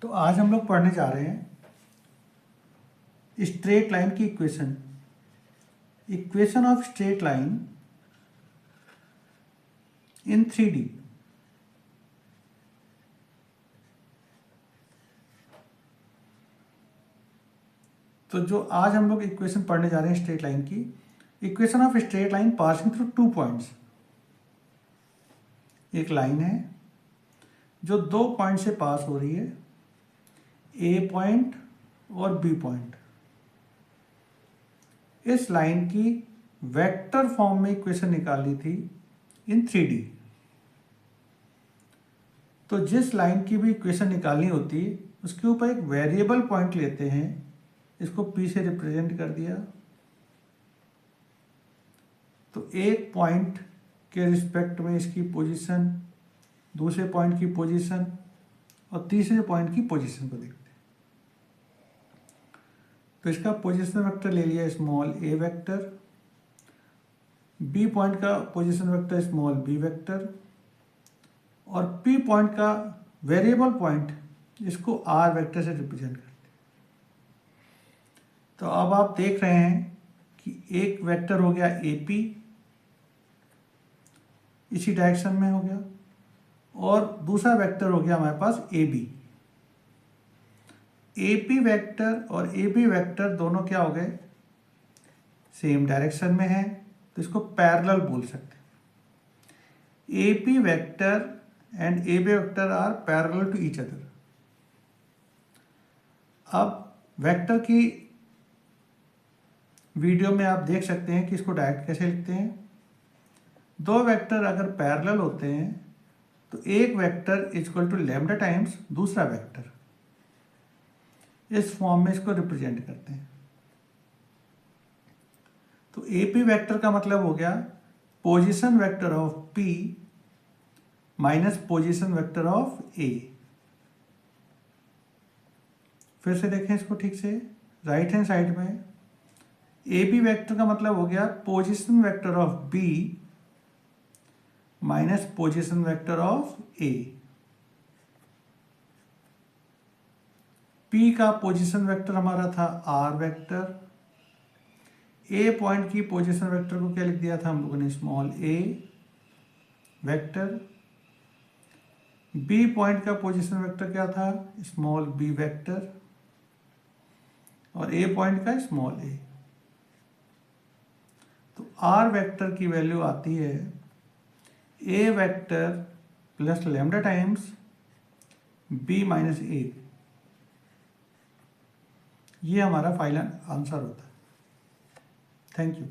तो आज हम लोग पढ़ने जा रहे हैं स्ट्रेट लाइन की equation. Equation of straight line in 3D। तो जो आज हम लोग इक्वेशन पढ़ने जा रहे हैं स्ट्रेट लाइन की, equation of straight line passing through 2 points. एक लाइन है जो 2 पॉइंट से पास हो रही है, ए पॉइंट और बी पॉइंट। इस लाइन की वेक्टर फॉर्म में इक्वेशन निकाली थी इन 3D। तो जिस लाइन की भी इक्वेशन निकालनी होती है उसके ऊपर एक वेरिएबल पॉइंट लेते हैं, इसको P से रिप्रेजेंट कर दिया। तो एक पॉइंट के रिस्पेक्ट में इसकी पोजीशन, दूसरे पॉइंट की पोजीशन और तीसरे पॉइंट की पोजीशन को देखते हैं। तो इसका पोजीशन वेक्टर ले लिया small a vector, B point का position vector small b vector और P पॉइंट का वेरिएबल पॉइंट इसको r वेक्टर से रिप्रेजेंट करते हैं। तो अब आप देख रहे हैं कि एक वेक्टर हो गया AP, इसी डायरेक्शन में हो गया, और दूसरा वेक्टर हो गया हमारे पास AB। AP वेक्टर और AB वेक्टर दोनों क्या हो गए, सेम डायरेक्शन में है, तो इसको पैरेलल बोल सकते हैं। AP vector and AB vector are parallel to each other. अब वेक्टर की वीडियो में आप देख सकते हैं कि इसको डायरेक्ट कैसे लिखते हैं। दो वेक्टर अगर पैरेलल होते हैं तो एक vector equal to lambda times दूसरा वेक्टर, इस फॉर्म में इसको रिप्रेजेंट करते हैं। तो AP वेक्टर का मतलब हो गया position vector of P minus position vector of A। फिर से देखें इसको ठीक से, राइट हैंड साइड में AB वेक्टर का मतलब हो गया position vector of B minus position vector of A। P का पोजीशन वेक्टर हमारा था R वेक्टर, A पॉइंट की पोजीशन वेक्टर को क्या लिख दिया था हम लोगों ने, small a vector. B point का पोजीशन वेक्टर क्या था, स्मॉल b वेक्टर, और A पॉइंट का स्मॉल a। तो R वेक्टर की वैल्यू आती है A vector plus lambda times B minus a। ये हमारा फाइनल आंसर होता है। Thank you.